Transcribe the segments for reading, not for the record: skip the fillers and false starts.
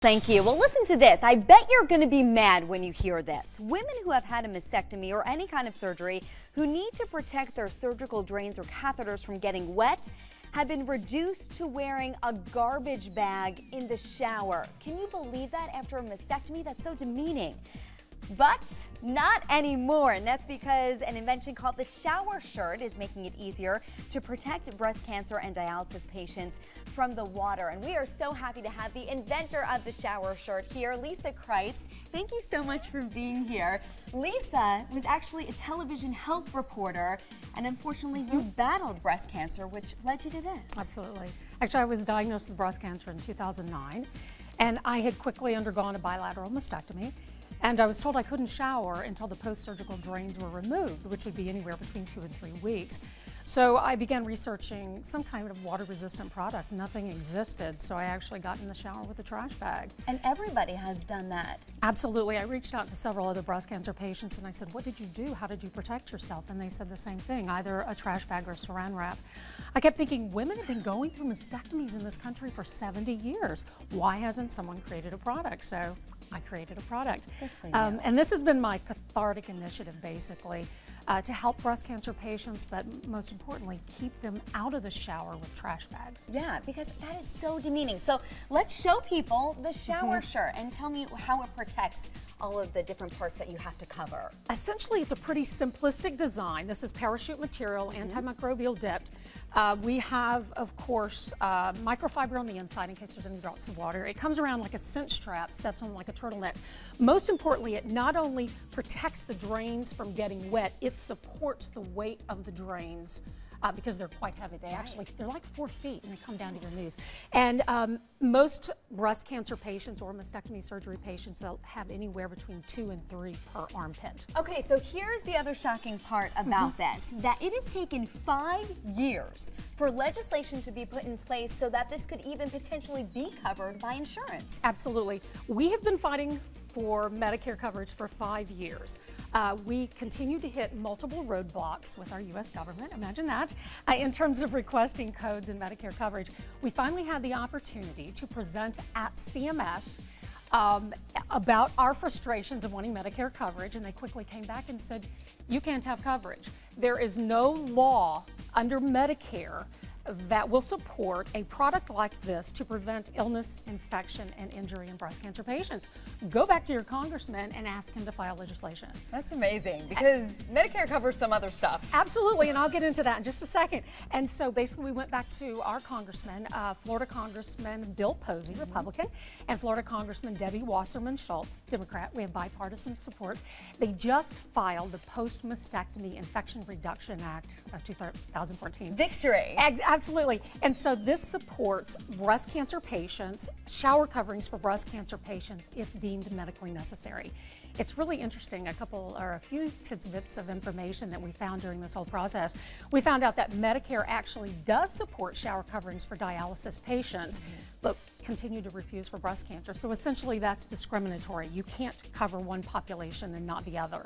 Thank you. Well, listen to this. I bet you're going to be mad when you hear this. Women who have had a mastectomy or any kind of surgery who need to protect their surgical drains or catheters from getting wet have been reduced to wearing a garbage bag in the shower. Can you believe that after a mastectomy? That's so demeaning. But not anymore, and that's because an invention called the shower shirt is making it easier to protect breast cancer and dialysis patients from the water. And we are so happy to have the inventor of the shower shirt here, Lisa Kreitz. Thank you so much for being here. Lisa was actually a television health reporter, and unfortunately you battled breast cancer, which led you to this. Absolutely. Actually, I was diagnosed with breast cancer in 2009, and I had quickly undergone a bilateral mastectomy. And I was told I couldn't shower until the post-surgical drains were removed, which would be anywhere between 2 and 3 weeks. So I began researching some kind of water-resistant product. Nothing existed, so I actually got in the shower with a trash bag. And everybody has done that. Absolutely. I reached out to several other breast cancer patients and I said, what did you do? How did you protect yourself? And they said the same thing, either a trash bag or saran wrap. I kept thinking, women have been going through mastectomies in this country for 70 years. Why hasn't someone created a product? So I created a product. And this has been my cathartic initiative, basically, to help breast cancer patients, but most importantly, keep them out of the shower with trash bags. Yeah, because that is so demeaning. So let's show people the shower shirt and tell me how it protects all of the different parts that you have to cover. Essentially, it's a pretty simplistic design. This is parachute material, antimicrobial dipped. We have, of course, microfiber on the inside in case there's any drops of water. It comes around like a cinch strap, sets on like a turtleneck. Most importantly, it not only protects the drains from getting wet, it supports the weight of the drains. Because they're quite heavy. They're like 4 feet and they come down to your knees. And most breast cancer patients or mastectomy surgery patients, they'll have anywhere between 2 and 3 per armpit. Okay, so here's the other shocking part about this, that it has taken 5 years for legislation to be put in place so that this could even potentially be covered by insurance. Absolutely. We have been fighting for Medicare coverage for 5 years. We continue to hit multiple roadblocks with our U.S. government, imagine that, in terms of requesting codes and Medicare coverage. We finally had the opportunity to present at CMS about our frustrations of wanting Medicare coverage, and they quickly came back and said, you can't have coverage. There is no law under Medicare that will support a product like this to prevent illness, infection, and injury in breast cancer patients. Go back to your congressman and ask him to file legislation. That's amazing, because Medicare covers some other stuff. Absolutely, and I'll get into that in just a second. And so basically we went back to our congressman, Florida Congressman Bill Posey, Republican, and Florida Congressman Debbie Wasserman Schultz, Democrat. We have bipartisan support. They just filed the Post-Mastectomy Infection Reduction Act of 2014. Victory. Absolutely. And so this supports breast cancer patients, shower coverings for breast cancer patients if deemed medically necessary. It's really interesting, a few tidbits of information that we found during this whole process. We found out that Medicare actually does support shower coverings for dialysis patients, but continue to refuse for breast cancer. So essentially that's discriminatory. You can't cover one population and not the other.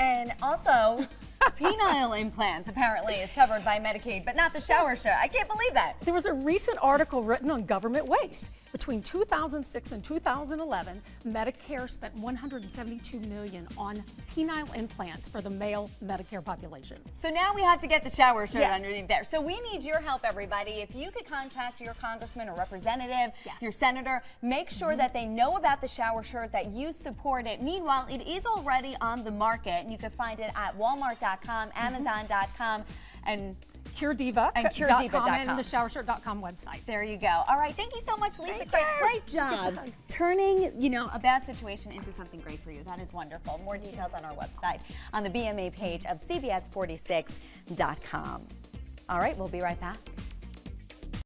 And also, penile implants apparently is covered by Medicaid, but not the shower shirt. I can't believe that. There was a recent article written on government waste. Between 2006 and 2011, Medicare spent $172 million on penile implants for the male Medicare population. So now we have to get the shower shirt underneath there. So we need your help, everybody. If you could contact your congressman or representative, your senator, make sure that they know about the shower shirt, that you support it. Meanwhile, it is already on the market, and you can find it at Walmart.com, Amazon.com, and CureDiva.com and the showershirt.com website. There you go. All right, thank you so much, Lisa Kreitz. Great job turning, a bad situation into something great for you. That is wonderful. More details on our website on the BMA page of CBS46.com. All right, we'll be right back.